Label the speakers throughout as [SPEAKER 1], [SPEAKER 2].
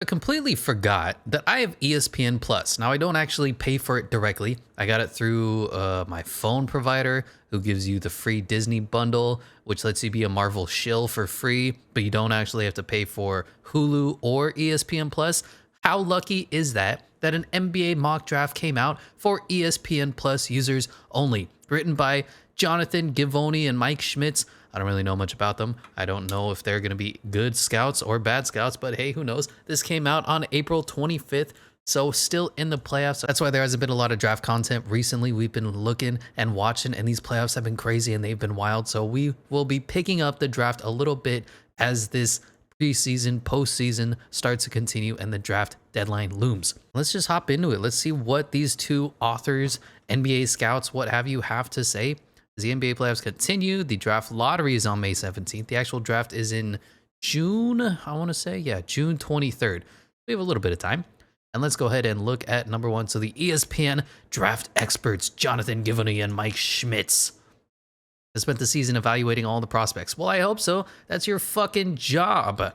[SPEAKER 1] completely forgot that I have ESPN Plus. Now, I don't actually pay for it directly. I got it through my phone provider, who gives you the free Disney bundle, which lets you be a Marvel shill for free, but you don't actually have to pay for Hulu or ESPN Plus. How lucky is that an NBA mock draft came out for ESPN Plus users only, written by Jonathan Givony and Mike Schmitz. I don't really know much about them. I don't know if they're going to be good scouts or bad scouts, but hey, who knows? This came out on April 25th, so still in the playoffs. That's why there hasn't been a lot of draft content recently. We've been looking and watching, and these playoffs have been crazy and they've been wild. So we will be picking up the draft a little bit as this preseason, postseason starts to continue and the draft deadline looms. Let's just hop into it. Let's see what these two authors, NBA scouts, what have you, have to say. As the NBA playoffs continue, the draft lottery is on May 17th. The actual draft is in June, I want to say. Yeah, June 23rd. We have a little bit of time. And let's go ahead and look at number one. So the ESPN draft experts, Jonathan Givony and Mike Schmitz, have spent the season evaluating all the prospects. Well, I hope so. That's your fucking job.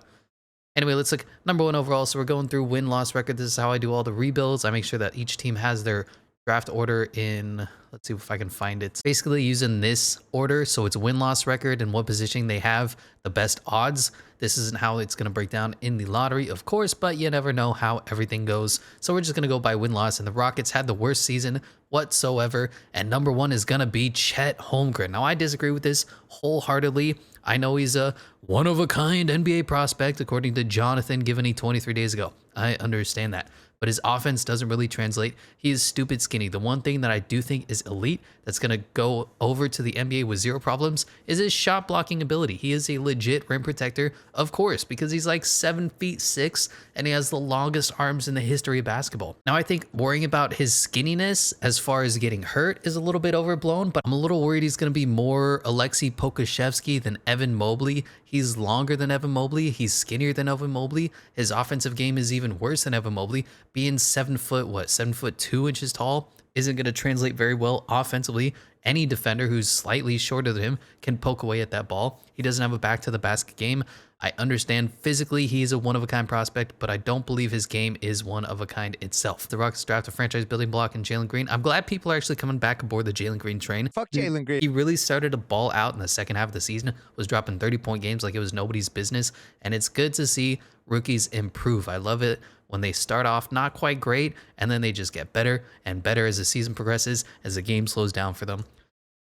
[SPEAKER 1] Anyway, let's look number one overall. So we're going through win-loss record. This is how I do all the rebuilds. I make sure that each team has their draft order in, let's see if I can find it. Basically using this order, so it's win-loss record and what position they have the best odds. This isn't how it's going to break down in the lottery, of course, but you never know how everything goes. So we're just going to go by win-loss, and the Rockets had the worst season whatsoever, and number one is going to be Chet Holmgren. Now, I disagree with this wholeheartedly. I know he's a one-of-a-kind NBA prospect, according to Jonathan Givony 23 days ago. I understand that. But his offense doesn't really translate. He is stupid skinny. The one thing that I do think is elite that's going to go over to the NBA with zero problems is his shot blocking ability. He is a legit rim protector, of course, because he's like 7'6" and he has the longest arms in the history of basketball. Now, I think worrying about his skinniness as far as getting hurt is a little bit overblown, but I'm a little worried he's going to be more Alexei Pokusevski than Evan Mobley. He's longer than Evan Mobley. He's skinnier than Evan Mobley. His offensive game is even worse than Evan Mobley. Being 7'2" tall isn't going to translate very well offensively. Any defender who's slightly shorter than him can poke away at that ball. He doesn't have a back to the basket game. I understand physically he's a one-of-a-kind prospect, but I don't believe his game is one-of-a-kind itself. The Rockets draft a franchise building block in Jalen Green. I'm glad people are actually coming back aboard the Jalen Green train.
[SPEAKER 2] Fuck Jalen Green.
[SPEAKER 1] He really started to ball out in the second half of the season, was dropping 30-point games like it was nobody's business, and it's good to see rookies improve. I love it when they start off not quite great, and then they just get better and better as the season progresses, as the game slows down for them.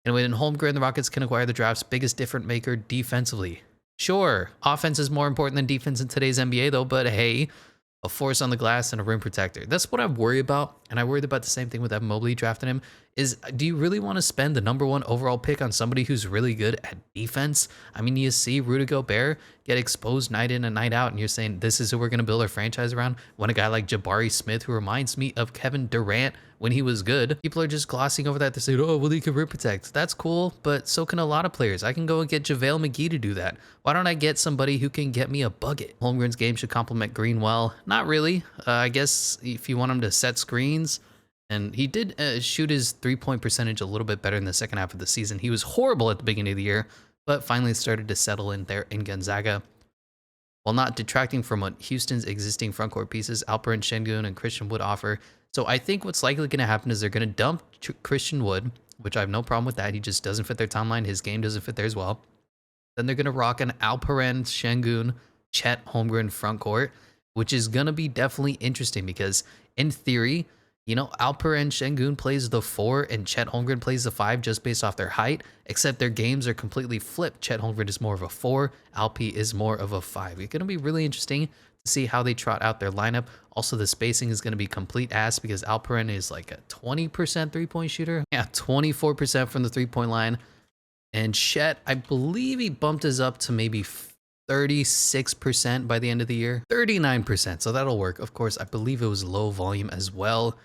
[SPEAKER 1] Anyway, in Holmgren, the Rockets can acquire the draft's biggest difference maker defensively. Sure, offense is more important than defense in today's NBA, though, but hey, a force on the glass and a rim protector. That's what I worry about, and I worried about the same thing with Evan Mobley drafting him, is do you really want to spend the number one overall pick on somebody who's really good at defense? I mean, you see Rudy Gobert get exposed night in and night out, and you're saying this is who we're going to build our franchise around, when a guy like Jabari Smith, who reminds me of Kevin Durant when he was good, people are just glossing over that. They say, oh, well, he can rim protect. That's cool, but so can a lot of players. I can go and get JaVale McGee to do that. Why don't I get somebody who can get me a bucket? Holmgren's game should complement Green well. Not really. I guess if you want him to set screens, and he did shoot his three-point percentage a little bit better in the second half of the season. He was horrible at the beginning of the year, but finally started to settle in there in Gonzaga. While not detracting from what Houston's existing frontcourt pieces, Alperen Şengün and Christian Wood offer. So I think what's likely going to happen is they're going to dump Christian Wood, which I have no problem with that. He just doesn't fit their timeline. His game doesn't fit there as well. Then they're going to rock an Alperen Şengün, Chet Holmgren frontcourt, which is going to be definitely interesting because in theory, you know, Alperen Şengün plays the 4 and Chet Holmgren plays the 5 just based off their height, except their games are completely flipped. Chet Holmgren is more of a 4, Alp is more of a 5. It's going to be really interesting to see how they trot out their lineup. Also, the spacing is going to be complete ass because Alperen is like a 20% three-point shooter. Yeah, 24% from the three-point line. And Chet, I believe he bumped his up to maybe 36% by the end of the year. 39%, so that'll work. Of course, I believe it was low volume as well.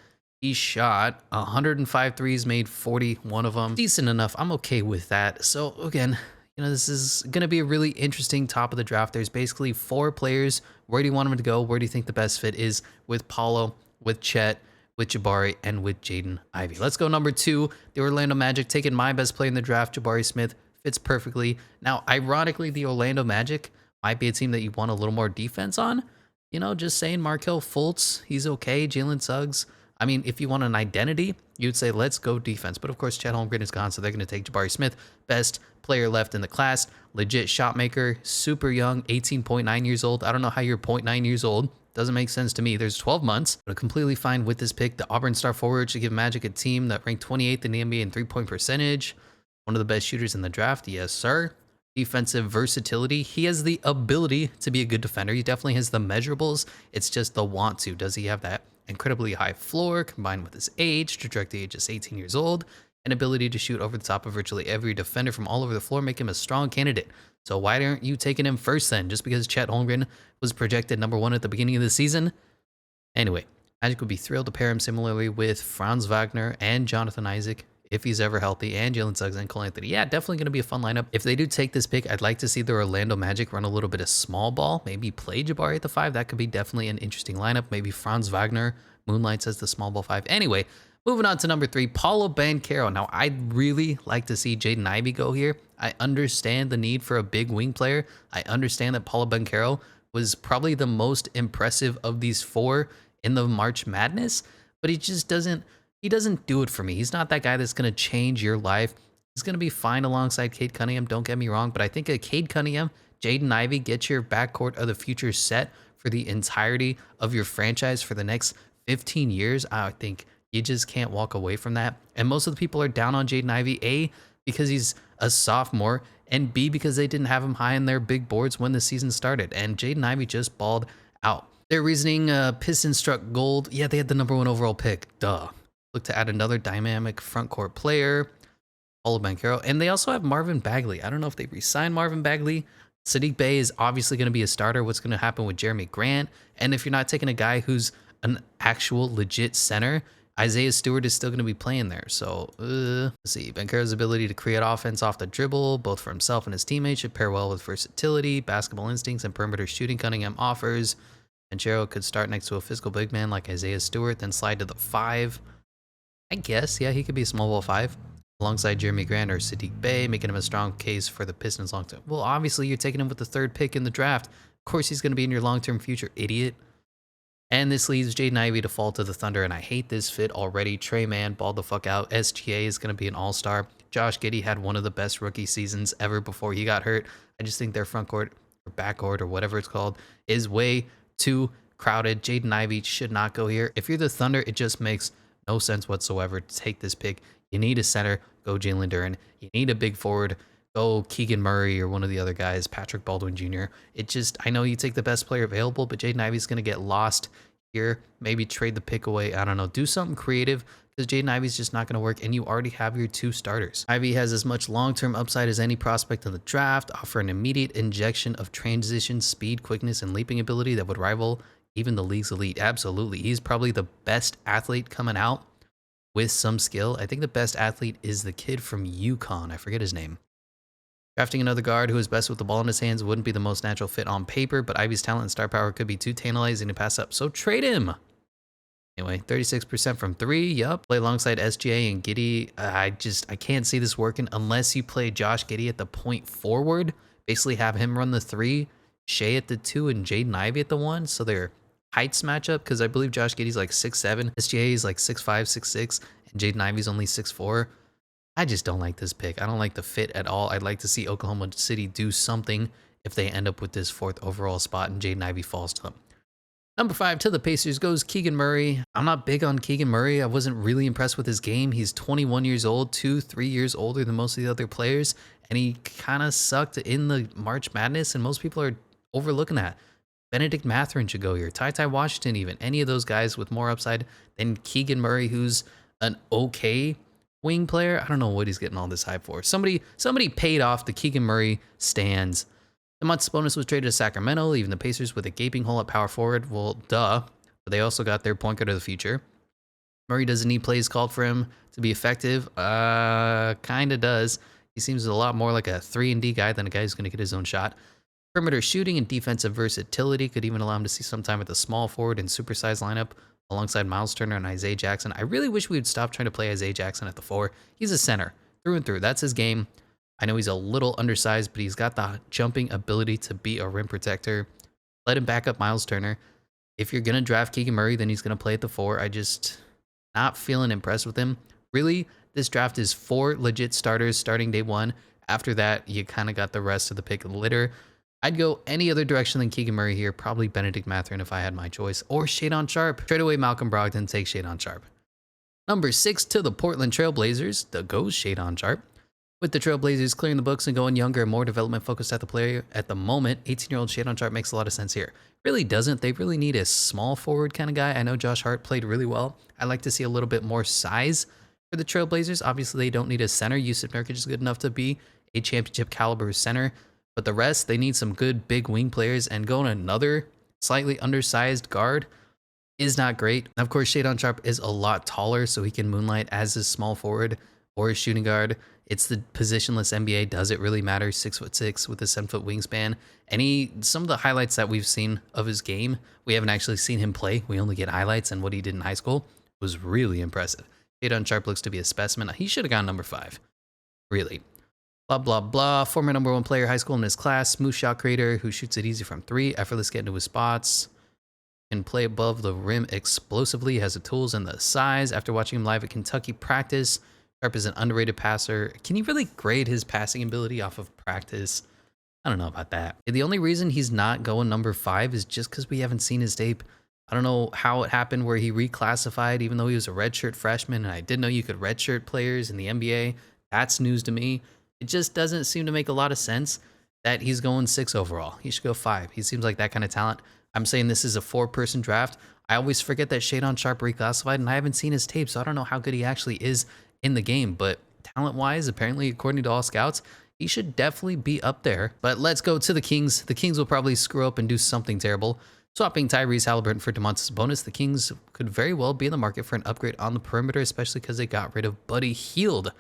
[SPEAKER 1] He shot 105 threes, made 41 of them. Decent enough. I'm okay with that. So again, you know, this is going to be a really interesting top of the draft. There's basically 4 players. Where do you want them to go? Where do you think the best fit is with Paulo, with Chet, with Jabari, and with Jaden Ivey? Let's go number 2. The Orlando Magic taking my best player in the draft, Jabari Smith. Fits perfectly. Now, ironically, the Orlando Magic might be a team that you want a little more defense on, Just saying Markelle Fultz, he's okay. Jalen Suggs. I mean, if you want an identity, you'd say let's go defense. But of course, Chet Holmgren is gone, so they're going to take Jabari Smith, best player left in the class, legit shot maker, super young, 18.9 years old. I don't know how you're 0.9 years old. Doesn't make sense to me. There's 12 months, but completely fine with this pick. The Auburn star forward should give Magic a team that ranked 28th in the NBA in three-point percentage. One of the best shooters in the draft. Yes, sir. Defensive versatility. He has the ability to be a good defender. He definitely has the measurables. It's just the want to. Does he have that incredibly high floor combined with his age, trajectory age just 18 years old, and ability to shoot over the top of virtually every defender from all over the floor, make him a strong candidate. So why aren't you taking him first then? Just because Chet Holmgren was projected #1 at the beginning of the season? Anyway, Magic would be thrilled to pair him similarly with Franz Wagner and Jonathan Isaac, if he's ever healthy, and Jalen Suggs and Cole Anthony. Yeah, definitely going to be a fun lineup. If they do take this pick, I'd like to see the Orlando Magic run a little bit of small ball, maybe play Jabari at the 5. That could be definitely an interesting lineup. Maybe Franz Wagner moonlights as the small ball 5. Anyway, moving on to number 3, Paulo Bancaro. Now, I'd really like to see Jaden Ivey go here. I understand the need for a big wing player. I understand that Paulo Bancaro was probably the most impressive of these 4 in the March Madness, but he just doesn't do it for me. He's not that guy that's going to change your life. He's going to be fine alongside Cade Cunningham, don't get me wrong, but I think a Cade Cunningham, Jaden Ivey, get your backcourt of the future set for the entirety of your franchise for the next 15 years. I think you just can't walk away from that. And most of the people are down on Jaden Ivey, A, because he's a sophomore, and B, because they didn't have him high in their big boards when the season started. And Jaden Ivey just balled out. Their reasoning, Pistons struck gold. Yeah, they had the #1 overall pick. Duh. Look to add another dynamic front court player, Paulo Bancaro. And they also have Marvin Bagley. I don't know if they re-signed Marvin Bagley. Sadiq Bey is obviously going to be a starter. What's going to happen with Jeremy Grant? And if you're not taking a guy who's an actual legit center, Isaiah Stewart is still going to be playing there. So, let's see. Bancaro's ability to create offense off the dribble, both for himself and his teammates, should pair well with versatility, basketball instincts, and perimeter shooting Cunningham offers. Bancaro could start next to a physical big man like Isaiah Stewart, then slide to the 5. I guess, yeah, he could be a small ball 5 alongside Jeremy Grant or Sadiq Bey, making him a strong case for the Pistons long term. Well, obviously, you're taking him with the 3rd pick in the draft. Of course, he's going to be in your long-term future, idiot. And this leaves Jaden Ivey to fall to the Thunder, and I hate this fit already. Trey Mann, balled the fuck out. SGA is going to be an all-star. Josh Giddey had one of the best rookie seasons ever before he got hurt. I just think their front court or backcourt or whatever it's called is way too crowded. Jaden Ivey should not go here. If you're the Thunder, it just makes no sense whatsoever to take this pick. You need a center, go Jalen Duran. You need a big forward, go Keegan Murray or one of the other guys, Patrick Baldwin Jr. I know you take the best player available, but Jaden Ivey's going to get lost here. Maybe trade the pick away. I don't know. Do something creative because Jaden Ivey's just not going to work, and you already have your 2 starters. Ivey has as much long-term upside as any prospect in the draft, offer an immediate injection of transition, speed, quickness, and leaping ability that would rival even the league's elite. Absolutely. He's probably the best athlete coming out with some skill. I think the best athlete is the kid from UConn. I forget his name. Drafting another guard who is best with the ball in his hands wouldn't be the most natural fit on paper, but Ivey's talent and star power could be too tantalizing to pass up, so trade him. Anyway, 36% from 3. Yup. Play alongside SGA and Giddey. I can't see this working unless you play Josh Giddey at the point forward. Basically have him run the 3, Shea at the 2, and Jaden Ivey at the 1. So they're heights matchup, because I believe Josh Giddey's like 6'7", SGA is like 6'5", 6'6", and Jaden Ivey's only 6'4". I just don't like this pick. I don't like the fit at all. I'd like to see Oklahoma City do something if they end up with this 4th overall spot and Jaden Ivey falls to them. Number 5 to the Pacers goes Keegan Murray. I'm not big on Keegan Murray. I wasn't really impressed with his game. He's 21 years old, 3 years older than most of the other players, and he kind of sucked in the March Madness, and most people are overlooking that. Benedict Mathurin should go here. Tai Washington even. Any of those guys with more upside than Keegan Murray, who's an okay wing player. I don't know what he's getting all this hype for. Somebody paid off the Keegan Murray stands. The month's bonus was traded to Sacramento, leaving the Pacers with a gaping hole at power forward. Well, duh. But they also got their point guard of the future. Murray doesn't need plays called for him to be effective. Kind of does. He seems a lot more like a 3-and-D guy than a guy who's going to get his own shot. Perimeter shooting and defensive versatility could even allow him to see some time at the small forward and supersized lineup alongside Miles Turner and Isaiah Jackson. I really wish we would stop trying to play Isaiah Jackson at the 4. He's a center through and through. That's his game. I know he's a little undersized, but he's got the jumping ability to be a rim protector. Let him back up Miles Turner. If you're going to draft Keegan Murray, then he's going to play at the 4. I just not feeling impressed with him. Really, this draft is 4 legit starters starting day 1. After that, you kind of got the rest of the pick of the litter. I'd go any other direction than Keegan Murray here. Probably Benedict Mathurin if I had my choice. Or Shadon Sharpe. Trade away Malcolm Brogdon, take Shadon Sharpe. Number 6 to the Portland Trailblazers. The goes Shadon Sharpe. With the Trailblazers clearing the books and going younger and more development focused at the player at the moment, 18-year-old Shadon Sharpe makes a lot of sense here. Really doesn't. They really need a small forward kind of guy. I know Josh Hart played really well. I'd like to see a little bit more size for the Trailblazers. Obviously, they don't need a center. Yusuf Nurkic is good enough to be a championship caliber center. But the rest, they need some good big wing players, and going another slightly undersized guard is not great. Of course, Shadon Sharpe is a lot taller, so he can moonlight as a small forward or a shooting guard. It's the positionless NBA. Does it really matter? 6'6" with a 7-foot wingspan. Some of the highlights that we've seen of his game, we haven't actually seen him play. We only get highlights, and what he did in high school was really impressive. Shadon Sharpe looks to be a specimen. He should have gone number 5. Really. Blah, blah, blah. Former number 1 player high school in his class. Smooth shot creator who shoots it easy from 3. Effortless get into his spots. Can play above the rim explosively. Has the tools and the size. After watching him live at Kentucky practice, Sharpe is an underrated passer. Can you really grade his passing ability off of practice? I don't know about that. The only reason he's not going number 5 is just because we haven't seen his tape. I don't know how it happened where he reclassified even though he was a redshirt freshman, and I didn't know you could redshirt players in the NBA. That's news to me. It just doesn't seem to make a lot of sense that he's going 6 overall. He should go 5. He seems like that kind of talent. I'm saying this is a 4-person draft. I always forget that Shadon Sharpe reclassified, and I haven't seen his tape, so I don't know how good he actually is in the game. But talent-wise, apparently, according to all scouts, he should definitely be up there. But let's go to the Kings. The Kings will probably screw up and do something terrible. Swapping Tyrese Halliburton for Domantas Sabonis, the Kings could very well be in the market for an upgrade on the perimeter, especially because they got rid of Buddy Hield.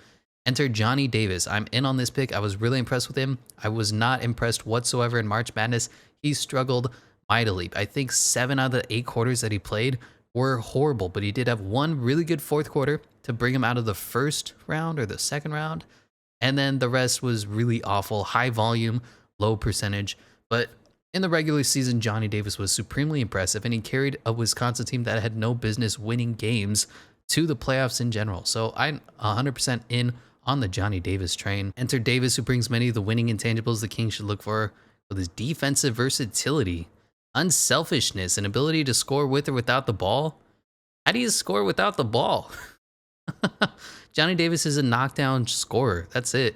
[SPEAKER 1] Enter Johnny Davis. I'm in on this pick. I was really impressed with him. I was not impressed whatsoever in March Madness. He struggled mightily. I think 7 out of the 8 quarters that he played were horrible, but he did have one really good fourth quarter to bring him out of the first round or the second round. And then the rest was really awful, high volume, low percentage. But in the regular season, Johnny Davis was supremely impressive, and he carried a Wisconsin team that had no business winning games to the playoffs in general. So I'm 100% in on the Johnny Davis train. Enter Davis, who brings many of the winning intangibles the Kings should look for with his defensive versatility, unselfishness, and ability to score with or without the ball. How do you score without the ball? Johnny Davis is a knockdown scorer. That's it.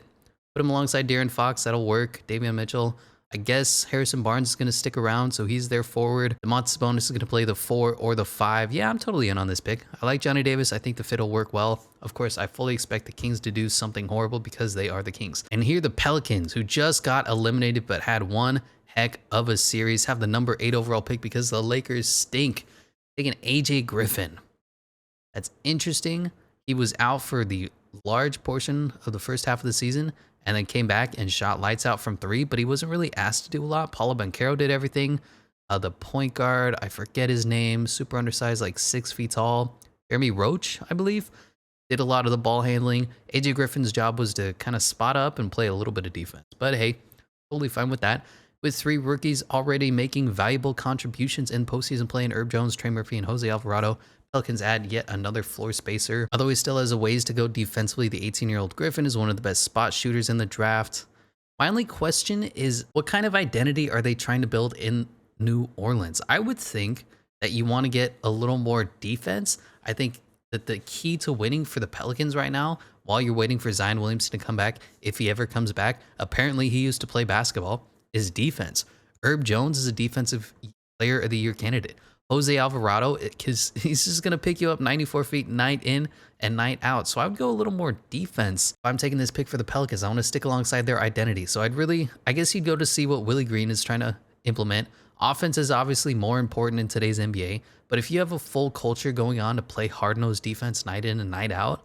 [SPEAKER 1] Put him alongside De'Aaron Fox. That'll work. Davion Mitchell. I guess Harrison Barnes is going to stick around, so he's their forward. Domantas Sabonis is going to play the 4 or the 5. Yeah, I'm totally in on this pick. I like Johnny Davis. I think the fit will work well. Of course, I fully expect the Kings to do something horrible because they are the Kings. And here the Pelicans, who just got eliminated but had one heck of a series, have the number 8 overall pick because the Lakers stink. Taking AJ Griffin. That's interesting. He was out for the large portion of the first half of the season and then came back and shot lights out from 3, but he wasn't really asked to do a lot. Paulo Bancaro did everything. The point guard, I forget his name, super undersized, like 6 feet tall. Jeremy Roach, I believe, did a lot of the ball handling. AJ Griffin's job was to kind of spot up and play a little bit of defense. But hey, totally fine with that. With 3 rookies already making valuable contributions in postseason play in Herb Jones, Trey Murphy, and Jose Alvarado, Pelicans add yet another floor spacer. Although he still has a ways to go defensively, the 18-year-old Griffin is one of the best spot shooters in the draft. My only question is, what kind of identity are they trying to build in New Orleans? I would think that you want to get a little more defense. I think that the key to winning for the Pelicans right now, while you're waiting for Zion Williamson to come back, if he ever comes back, apparently he used to play basketball, is defense. Herb Jones is a defensive player of the year candidate. Jose Alvarado, because he's just going to pick you up 94 feet night in and night out. So I would go a little more defense. If I'm taking this pick for the Pelicans, I want to stick alongside their identity. So I guess you'd go to see what Willie Green is trying to implement. Offense is obviously more important in today's NBA, but if you have a full culture going on to play hard-nosed defense night in and night out,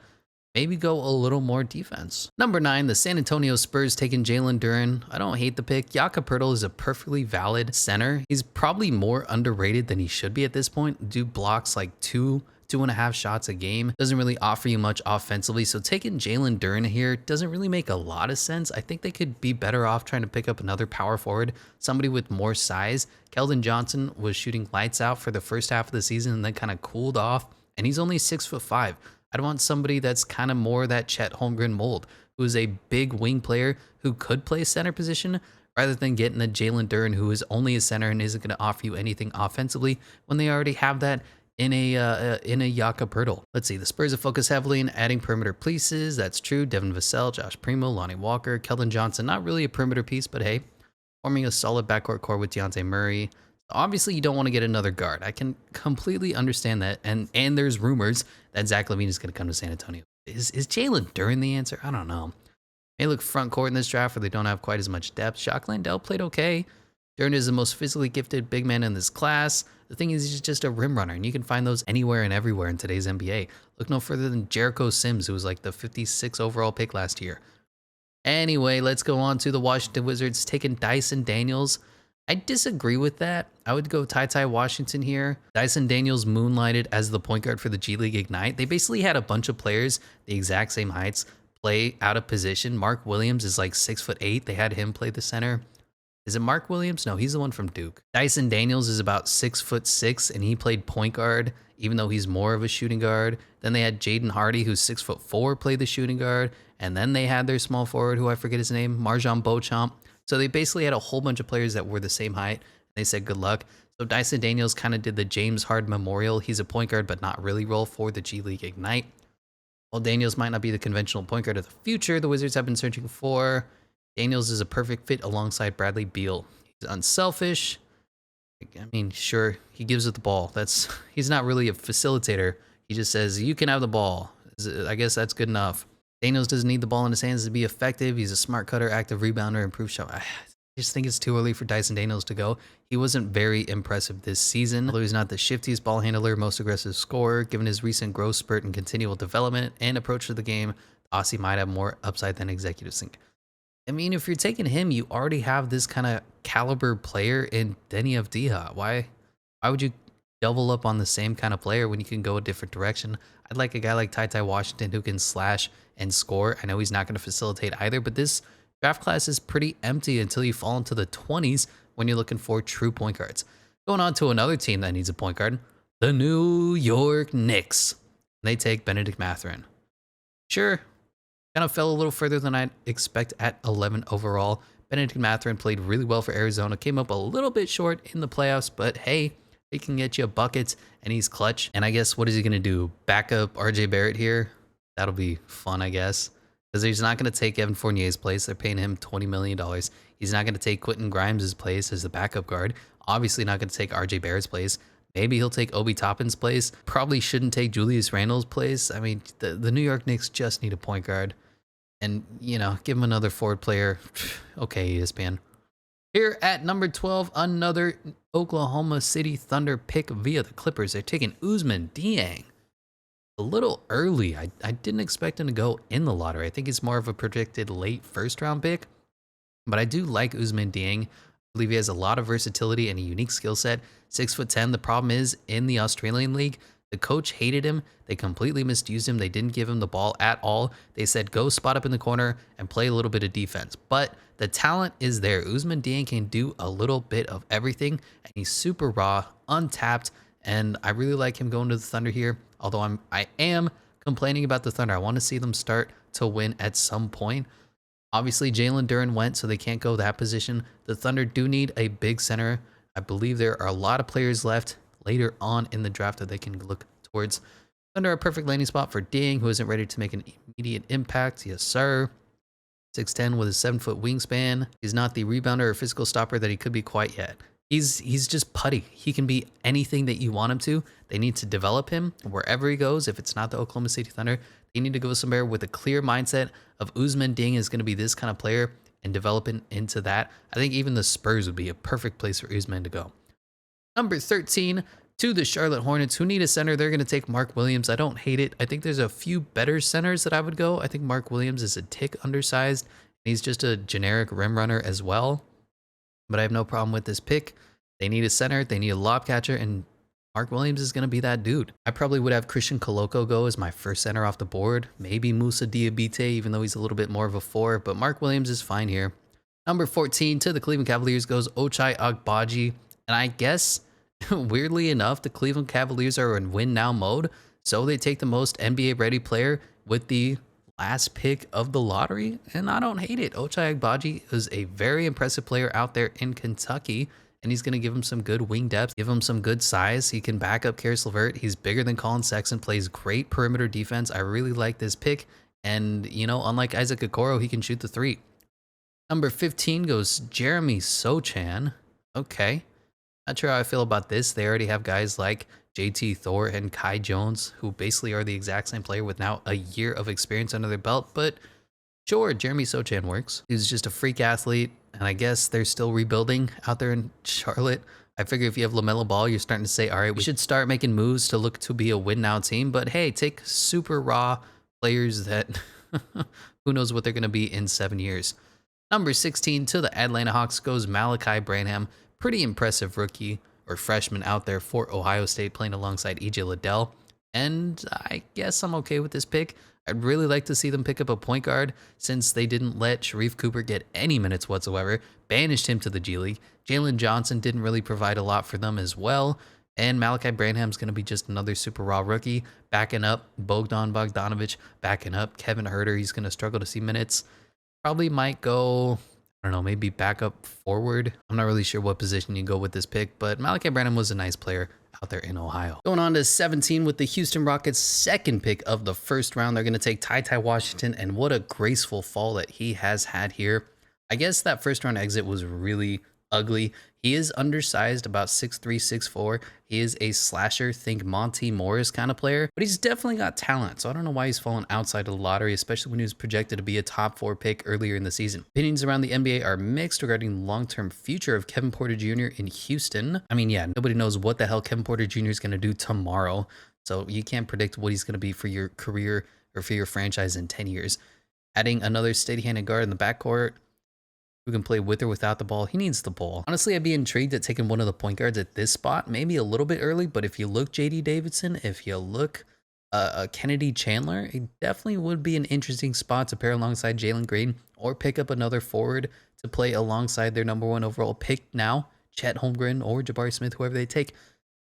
[SPEAKER 1] maybe go a little more defense. Number 9, the San Antonio Spurs taking Jalen Duran. I don't hate the pick. Jakob Poeltl is a perfectly valid center. He's probably more underrated than he should be at this point. Dude blocks like 2 2.5 shots a game. Doesn't really offer you much offensively. So taking Jalen Duran here doesn't really make a lot of sense. I think they could be better off trying to pick up another power forward, somebody with more size. Keldon Johnson was shooting lights out for the first half of the season and then kind of cooled off. And he's only 6'5". I'd want somebody that's kind of more that Chet Holmgren mold, who's a big wing player who could play center position, rather than getting a Jalen Duran who is only a center and isn't going to offer you anything offensively when they already have that in a Jakob Poeltl. Let's see. The Spurs have focused heavily in adding perimeter pieces. That's true. Devin Vassell, Josh Primo, Lonnie Walker, Keldon Johnson. Not really a perimeter piece, but hey, forming a solid backcourt core with Dejounte Murray. Obviously, you don't want to get another guard. I can completely understand that. And there's rumors that Zach LaVine is going to come to San Antonio. Is Jalen Duran the answer? I don't know. May look front court in this draft where they don't have quite as much depth. Jacques Landale played okay. Duran is the most physically gifted big man in this class. The thing is, he's just a rim runner, and you can find those anywhere and everywhere in today's NBA. Look no further than Jericho Sims, who was like the 56 overall pick last year. Anyway, let's go on to the Washington Wizards taking Dyson Daniels. I disagree with that. I would go Tai Washington here. Dyson Daniels moonlighted as the point guard for the G League Ignite. They basically had a bunch of players the exact same heights play out of position. Mark Williams is like 6'8". They had him play the center. Is it Mark Williams? No, he's the one from Duke. Dyson Daniels is about 6'6", and he played point guard, even though he's more of a shooting guard. Then they had Jaden Hardy, who's 6'4", played the shooting guard. And then they had their small forward, who I forget his name, Marjon Beauchamp. So they basically had a whole bunch of players that were the same height. They said good luck. So Dyson Daniels kind of did the James Harden Memorial. He's a point guard, but not really role for the G League Ignite. While Daniels might not be the conventional point guard of the future, the Wizards have been searching for. Daniels is a perfect fit alongside Bradley Beal. He's unselfish. I mean, sure, he gives it the ball. He's not really a facilitator. He just says, you can have the ball. I guess that's good enough. Daniels doesn't need the ball in his hands to be effective. He's a smart cutter, active rebounder, improved shot. I just think it's too early for Dyson Daniels to go. He wasn't very impressive this season, although he's not the shiftiest ball handler, most aggressive scorer. Given his recent growth spurt and continual development and approach to the game, Aussie might have more upside than executives think. I mean, if you're taking him, you already have this kind of caliber player in Denny Avdija. Why would you double up on the same kind of player when you can go a different direction? I'd like a guy like Tai Washington who can slash and score. I know he's not going to facilitate either, but this draft class is pretty empty until you fall into the 20s when you're looking for true point guards. Going on to another team that needs a point guard, the New York Knicks. They take Benedict Mathurin. Sure, kind of fell a little further than I'd expect at 11 overall. Benedict Mathurin played really well for Arizona, came up a little bit short in the playoffs, but hey, he can get you buckets and he's clutch. And I guess what is he going to do? Back up RJ Barrett here? That'll be fun, I guess. Because he's not going to take Evan Fournier's place. They're paying him $20 million. He's not going to take Quentin Grimes' place as the backup guard. Obviously not going to take RJ Barrett's place. Maybe he'll take Obi Toppin's place. Probably shouldn't take Julius Randle's place. I mean, the New York Knicks just need a point guard. And, you know, give him another forward player. Okay, ESPN. Here at number 12, another Oklahoma City Thunder pick via the Clippers. They're taking Ousmane Dieng. A little early. I didn't expect him to go in the lottery. I think he's more of a predicted late first-round pick. But I do like Ousmane Dieng. I believe he has a lot of versatility and a unique skill set. 6'10". The problem is, in the Australian League, the coach hated him. They completely misused him. They didn't give him the ball at all. They said, go spot up in the corner and play a little bit of defense. But the talent is there. Ousmane Dieng can do a little bit of everything. And he's super raw, untapped. And I really like him going to the Thunder here. Although I am complaining about the Thunder. I want to see them start to win at some point. Obviously, Jalen Duran went, so they can't go that position. The Thunder do need a big center. I believe there are a lot of players left later on in the draft that they can look towards. Thunder a perfect landing spot for Dieng, who isn't ready to make an immediate impact. Yes, sir. 6'10" with a 7-foot wingspan. He's not the rebounder or physical stopper that he could be quite yet. He's just putty. He can be anything that you want him to. They need to develop him wherever he goes. If it's not the Oklahoma City Thunder, they need to go somewhere with a clear mindset of Ousmane Dieng is going to be this kind of player and developing into that. I think even the Spurs would be a perfect place for Ousmane to go. Number 13, to the Charlotte Hornets, who need a center. They're going to take Mark Williams. I don't hate it. I think there's a few better centers that I would go. I think Mark Williams is a tick undersized. He's just a generic rim runner as well. But I have no problem with this pick. They need a center. They need a lob catcher. And Mark Williams is going to be that dude. I probably would have Christian Koloko go as my first center off the board. Maybe Musa Diabite, even though he's a little bit more of a 4, but Mark Williams is fine here. Number 14 to the Cleveland Cavaliers goes Ochai Agbaji. And I guess, weirdly enough, the Cleveland Cavaliers are in win now mode. So they take the most NBA ready player with the last pick of the lottery. And I don't hate it. Ochai Agbaji is a very impressive player out there in Kentucky. And he's going to give him some good wing depth, give him some good size. He can back up Karis LeVert. He's bigger than Colin Sexton, plays great perimeter defense. I really like this pick. And, you know, unlike Isaac Okoro, he can shoot the 3. Number 15 goes Jeremy Sochan. Okay. Not sure how I feel about this. They already have guys like JT Thor and Kai Jones, who basically are the exact same player with now a year of experience under their belt. But sure, Jeremy Sochan works. He's just a freak athlete. And I guess they're still rebuilding out there in Charlotte. I figure if you have LaMelo Ball, you're starting to say, all right, we should start making moves to look to be a win now team. But hey, take super raw players that who knows what they're going to be in 7 years. Number 16 to the Atlanta Hawks goes Malachi Branham. Pretty impressive rookie or freshman out there for Ohio State, playing alongside EJ Liddell. And I guess I'm okay with this pick. I'd really like to see them pick up a point guard since they didn't let Sharif Cooper get any minutes whatsoever, banished him to the G League. Jalen Johnson didn't really provide a lot for them as well. And Malachi Branham's going to be just another super raw rookie, backing up Bogdan Bogdanovic, backing up Kevin Huerter. He's going to struggle to see minutes. Probably might go, I don't know, maybe back up forward. I'm not really sure what position you go with this pick, but Malachi Branham was a nice player out there in Ohio. Going on to 17 with the Houston Rockets' second pick of the first round. They're going to take Tai Washington, and what a graceful fall that he has had here. I guess that first round exit was really ugly. He is undersized, about 6'3", 6'4". He is a slasher, think Monty Morris kind of player, but he's definitely got talent. So I don't know why he's fallen outside of the lottery, especially when he was projected to be a top 4 pick earlier in the season. Opinions around the NBA are mixed regarding the long-term future of Kevin Porter Jr. in Houston. I mean, yeah, nobody knows what the hell Kevin Porter Jr. is going to do tomorrow. So you can't predict what he's going to be for your career or for your franchise in 10 years. Adding another steady-handed guard in the backcourt who can play with or without the ball. He needs the ball. Honestly, I'd be intrigued at taking one of the point guards at this spot, maybe a little bit early, but if you look JD Davidson, if you look Kennedy Chandler, it definitely would be an interesting spot to pair alongside Jalen Green or pick up another forward to play alongside their number 1 overall pick now, Chet Holmgren or Jabari Smith, whoever they take.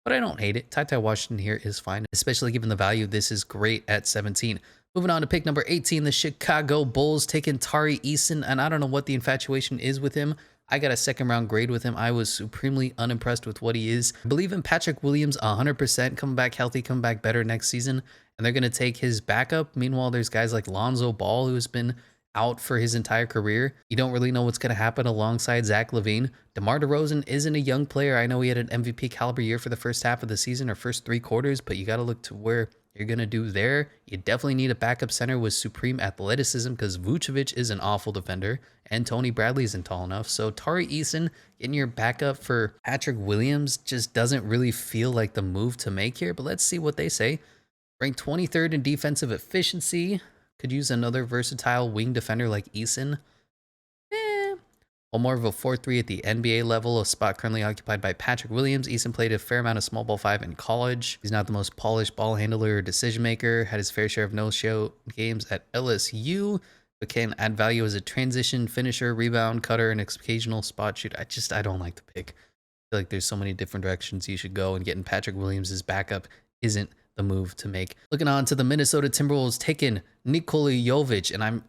[SPEAKER 1] But I don't hate it. Tai Washington here is fine, especially given the value. This is great at 17. Moving on to pick number 18, the Chicago Bulls taking Tari Eason, and I don't know what the infatuation is with him. I got a second round grade with him. I was supremely unimpressed with what he is. I believe in Patrick Williams 100%, coming back healthy, coming back better next season, and they're going to take his backup. Meanwhile, there's guys like Lonzo Ball, who has been out for his entire career. You don't really know what's going to happen alongside Zach LaVine. DeMar DeRozan isn't a young player. I know he had an MVP caliber year for the first half of the season or first 3 quarters, but you got to look to where you're going to do there. You definitely need a backup center with supreme athleticism because Vucevic is an awful defender and Tony Bradley isn't tall enough. So Tari Eason getting your backup for Patrick Williams just doesn't really feel like the move to make here, but let's see what they say. Ranked 23rd in defensive efficiency. Could use another versatile wing defender like Eason. Well, more of a 4-3 at the NBA level, a spot currently occupied by Patrick Williams. Eason played a fair amount of small ball 5 in college. He's not the most polished ball handler or decision maker. Had his fair share of no-show games at LSU, but can add value as a transition finisher, rebound cutter, and occasional spot shooter. I don't like the pick. I feel like there's so many different directions you should go, and getting Patrick Williams as backup isn't the move to make. Looking on to the Minnesota Timberwolves taking Nikola Jovic, and I'm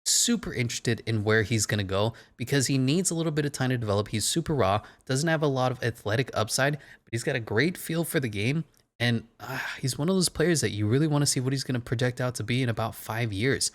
[SPEAKER 1] super interested in where he's going to go because he needs a little bit of time to develop. He's super raw, doesn't have a lot of athletic upside, but he's got a great feel for the game. And he's one of those players that you really want to see what he's going to project out to be in about 5 years.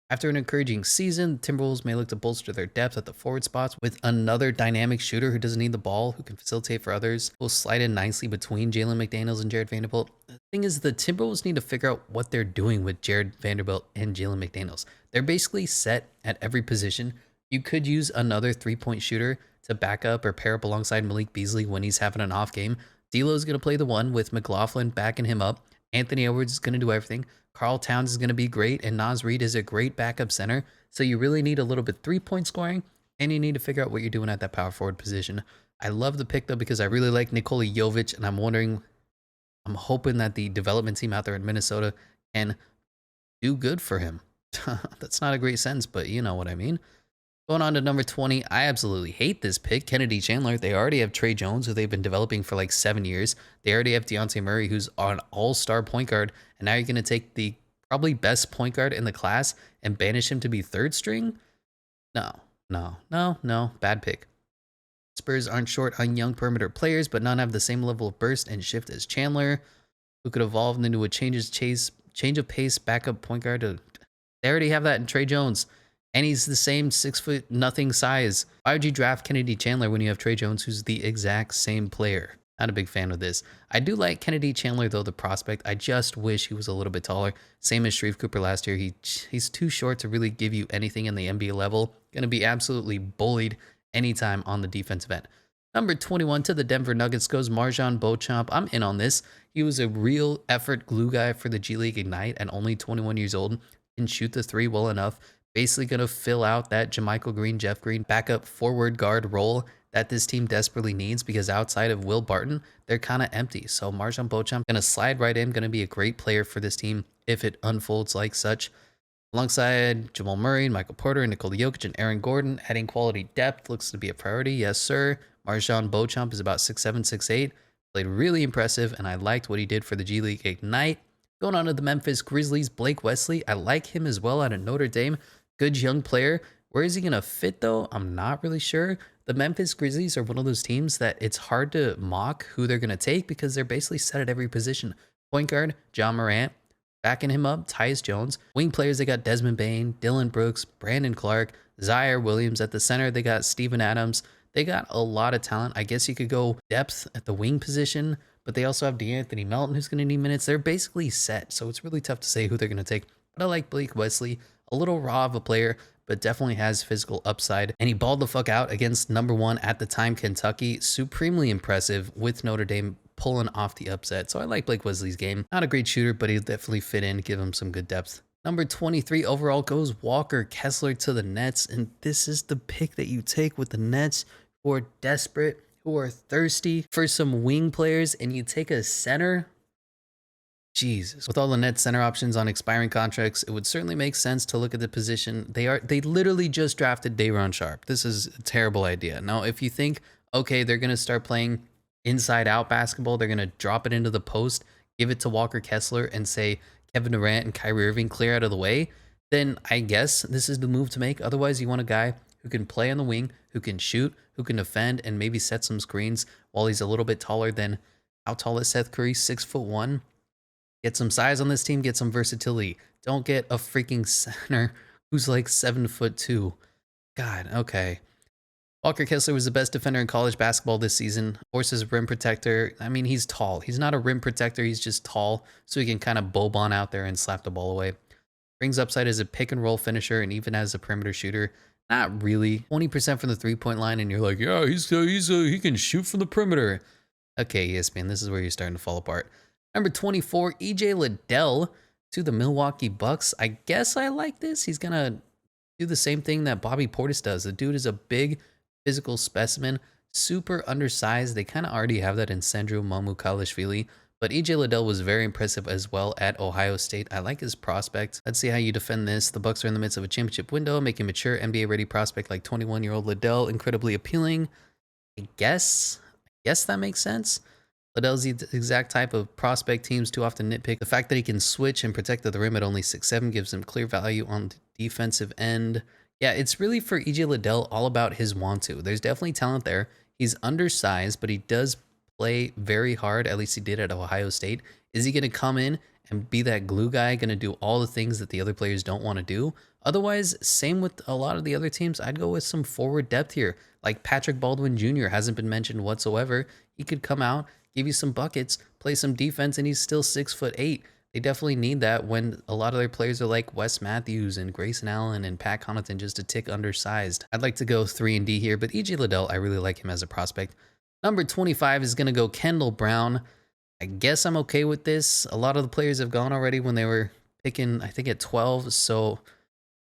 [SPEAKER 1] After an encouraging season, the Timberwolves may look to bolster their depth at the forward spots with another dynamic shooter who doesn't need the ball, who can facilitate for others, will slide in nicely between Jalen McDaniels and Jared Vanderbilt. The thing is, the Timberwolves need to figure out what they're doing with Jared Vanderbilt and Jalen McDaniels. They're basically set at every position. You could use another 3-point shooter to back up or pair up alongside Malik Beasley when he's having an off game. D'Lo's going to play the 1 with McLaughlin backing him up. Anthony Edwards is going to do everything. Karl Towns is going to be great, and Naz Reid is a great backup center. So you really need a little bit 3-point scoring, and you need to figure out what you're doing at that power forward position. I love the pick, though, because I really like Nikola Jovic, and I'm wondering I'm hoping that the development team out there in Minnesota can do good for him. That's not a great sense, but you know what I mean. Going on to number 20, I absolutely hate this pick. Kennedy Chandler. They already have Trey Jones, who they've been developing for like 7 years. They already have Dejounte Murray, who's an all-star point guard. And now you're going to take the probably best point guard in the class and banish him to be third string? No. Bad pick. Spurs aren't short on young perimeter players, but none have the same level of burst and shift as Chandler, who could evolve into a change of pace backup point guard. They already have that in Trey Jones. And he's the same 6 nothing size. Why would you draft Kennedy Chandler when you have Trey Jones, who's the exact same player? Not a big fan of this. I do like Kennedy Chandler, though, the prospect. I just wish he was a little bit taller. Same as Shreve Cooper last year. He's too short to really give you anything in the NBA level. Going to be absolutely bullied anytime on the defensive end. Number 21 to the Denver Nuggets goes Marjon Beauchamp. I'm in on this. He was a real effort glue guy for the G League Ignite at only 21 years old. Can shoot the three well enough. Basically going to fill out that Jermichael Green, Jeff Green backup forward guard role that this team desperately needs, because outside of Will Barton, they're kind of empty. So Marjon Beauchamp going to slide right in, going to be a great player for this team if it unfolds like such. Alongside Jamal Murray, Michael Porter, Nikola Jokic, and Aaron Gordon, adding quality depth looks to be a priority. Yes, sir. Marjon Beauchamp is about 6'7", 6'8". Played really impressive, and I liked what he did for the G League Ignite. Going on to the Memphis Grizzlies, Blake Wesley. I like him as well out of Notre Dame. Good young player. Where is he going to fit, though? I'm not really sure. The Memphis Grizzlies are one of those teams that it's hard to mock who they're going to take, because they're basically set at every position. Point guard, John Morant. Backing him up, Tyus Jones. Wing players, they got Desmond Bane, Dylan Brooks, Brandon Clark, Zaire Williams. At the center, they got Steven Adams. They got a lot of talent. I guess you could go depth at the wing position, but they also have DeAnthony Melton, who's going to need minutes. They're basically set, so it's really tough to say who they're going to take. But I like Blake Wesley. A little raw of a player, but definitely has physical upside. And he balled the fuck out against number one at the time, Kentucky. Supremely impressive with Notre Dame pulling off the upset. So I like Blake Wesley's game. Not a great shooter, but he'll definitely fit in, give him some good depth. Number 23 overall goes Walker Kessler to the Nets. And this is the pick that you take with the Nets, who are desperate, who are thirsty for some wing players, and you take a center. Jesus. With all the Nets center options on expiring contracts, it would certainly make sense to look at the position. They literally just drafted Day'Ron Sharpe. This is a terrible idea. Now, if you think, okay, they're going to start playing inside out basketball, they're going to drop it into the post, give it to Walker Kessler, and say Kevin Durant and Kyrie Irving clear out of the way, then I guess this is the move to make. Otherwise, you want a guy who can play on the wing, who can shoot, who can defend, and maybe set some screens while he's a little bit taller than, how tall is Seth Curry? 6'1". Get some size on this team, get some versatility. Don't get a freaking center who's like 7'2". God, okay. Walker Kessler was the best defender in college basketball this season. Forces rim protector. I mean, he's tall. He's not a rim protector. He's just tall, so he can kind of bob on out there and slap the ball away. Brings upside as a pick and roll finisher and even as a perimeter shooter. Not really. 20% from the three-point line, and you're like, yeah, he can shoot from the perimeter. Okay, ESPN, this is where you're starting to fall apart. Number 24, EJ Liddell to the Milwaukee Bucks. I guess I like this. He's going to do the same thing that Bobby Portis does. The dude is a big physical specimen, super undersized. They kind of already have that in Sandro Mamukelashvili, but EJ Liddell was very impressive as well at Ohio State. I like his prospect. Let's see how you defend this. The Bucks are in the midst of a championship window, making mature NBA-ready prospect like 21-year-old Liddell incredibly appealing. I guess that makes sense. Liddell's the exact type of prospect teams too often nitpick. The fact that he can switch and protect the rim at only 6'7" gives him clear value on the defensive end. Yeah, it's really for EJ Liddell all about his want to. There's definitely talent there. He's undersized, but he does play very hard. At least he did at Ohio State. Is he going to come in and be that glue guy, going to do all the things that the other players don't want to do? Otherwise, same with a lot of the other teams. I'd go with some forward depth here. Like Patrick Baldwin Jr. hasn't been mentioned whatsoever. He could come out, give you some buckets, play some defense, and he's still 6'8". They definitely need that when a lot of their players are like Wes Matthews and Grayson Allen and Pat Connaughton, just a tick undersized. I'd like to go 3 and D here, but EJ Liddell, I really like him as a prospect. Number 25 is going to go Kendall Brown. I guess I'm okay with this. A lot of the players have gone already when they were picking, I think, at 12. So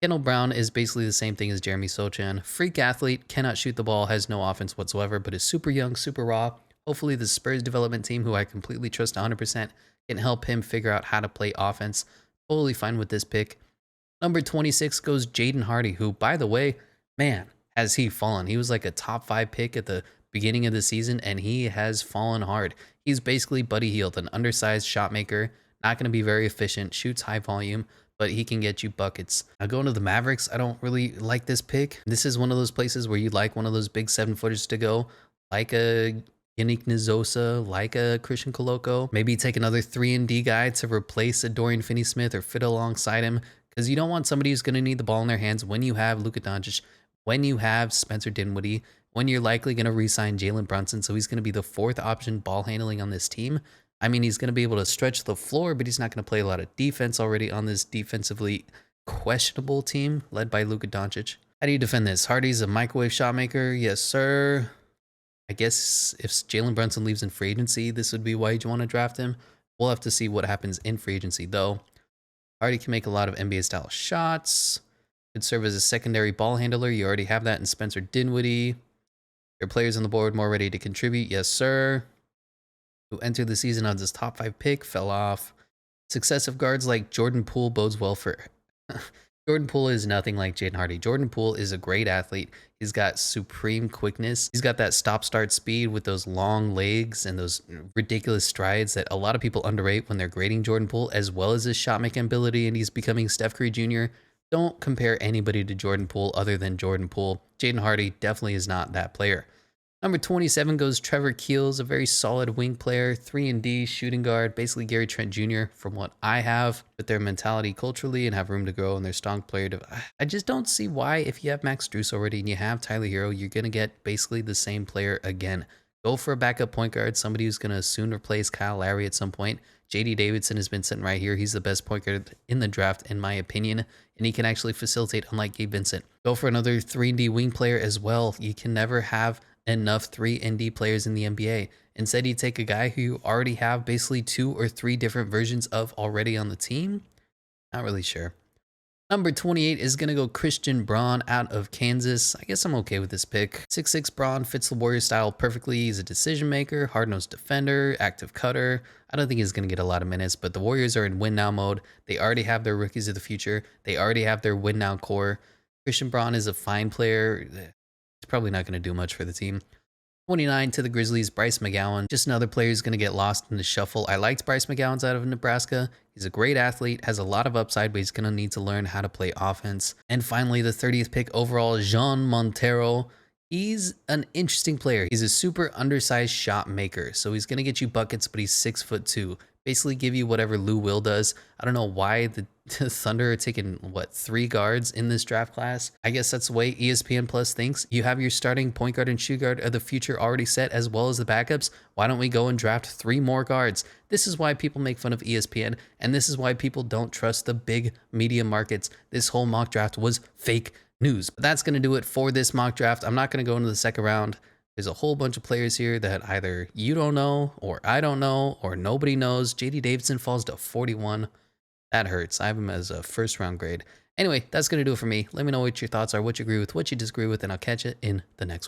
[SPEAKER 1] Kendall Brown is basically the same thing as Jeremy Sochan. Freak athlete, cannot shoot the ball, has no offense whatsoever, but is super young, super raw. Hopefully the Spurs development team, who I completely trust 100%, can help him figure out how to play offense. Totally fine with this pick. Number 26 goes Jaden Hardy, who, by the way, man, has he fallen. He was like a top 5 pick at the beginning of the season, and he has fallen hard. He's basically Buddy Hield, an undersized shot maker, not going to be very efficient, shoots high volume, but he can get you buckets. Now going to the Mavericks, I don't really like this pick. This is one of those places where you'd like one of those big 7-footers to go, like a Yannick Nzosa, like a Christian Coloco. Maybe take another 3-and-D guy to replace a Dorian Finney-Smith or fit alongside him, because you don't want somebody who's going to need the ball in their hands when you have Luka Doncic, when you have Spencer Dinwiddie, when you're likely going to re-sign Jalen Brunson, so he's going to be the 4th option ball handling on this team. I mean, he's going to be able to stretch the floor, but he's not going to play a lot of defense already on this defensively questionable team led by Luka Doncic. How do you defend this? Hardy's a microwave shot maker. Yes, sir. I guess if Jalen Brunson leaves in free agency, this would be why you'd want to draft him. We'll have to see what happens in free agency, though. Hardy can make a lot of NBA-style shots. Could serve as a secondary ball handler. You already have that in Spencer Dinwiddie. Your players on the board more ready to contribute. Yes, sir. Who entered the season on his top 5 pick, fell off. Successive guards like Jordan Poole bodes well for... Jordan Poole is nothing like Jaden Hardy. Jordan Poole is a great athlete. He's got supreme quickness. He's got that stop-start speed with those long legs and those ridiculous strides that a lot of people underrate when they're grading Jordan Poole, as well as his shot-making ability, and he's becoming Steph Curry Jr. Don't compare anybody to Jordan Poole other than Jordan Poole. Jaden Hardy definitely is not that player. Number 27 goes Trevor Keels, a very solid wing player, 3-and-D, shooting guard, basically Gary Trent Jr. from what I have, with their mentality culturally and have room to grow and their strong player. I just don't see why, if you have Max Strus already and you have Tyler Hero, you're going to get basically the same player again. Go for a backup point guard, somebody who's going to soon replace Kyle Lowry at some point. JD Davidson has been sitting right here. He's the best point guard in the draft, in my opinion, and he can actually facilitate, unlike Gabe Vincent. Go for another 3-and-D wing player as well. You can never have enough 3-and-D players in the NBA. Instead, you take a guy who you already have basically 2 or 3 different versions of already on the team. Not really sure. Number 28 is going to go Christian Braun out of Kansas. I guess I'm okay with this pick. 6'6" Braun fits the Warrior style perfectly. He's a decision maker, hard-nosed defender, active cutter. I don't think he's going to get a lot of minutes, but the Warriors are in win-now mode. They already have their rookies of the future. They already have their win-now core. Christian Braun is a fine player. He's probably not going to do much for the team. 29 to the Grizzlies, Bryce Mcgowan. Just another player who's going to get lost in the shuffle. I liked Bryce McGowan's out of Nebraska. He's a great athlete, has a lot of upside, but he's going to need to learn how to play offense. And finally, the 30th pick overall, Jean Montero. He's an interesting player. He's a super undersized shot maker, so he's going to get you buckets, but he's 6'2". Basically give you whatever Lou Will does. I don't know why the Thunder are taking, 3 guards in this draft class. I guess that's the way ESPN Plus thinks. You have your starting point guard and shoot guard of the future already set, as well as the backups. Why don't we go and draft 3 more guards? This is why people make fun of ESPN, and this is why people don't trust the big media markets. This whole mock draft was fake news. But that's going to do it for this mock draft. I'm not going to go into the second round. There's a whole bunch of players here that either you don't know, or I don't know, or nobody knows. JD Davidson falls to 41. That hurts. I have him as a first round grade. Anyway, that's going to do it for me. Let me know what your thoughts are, what you agree with, what you disagree with, and I'll catch it in the next one.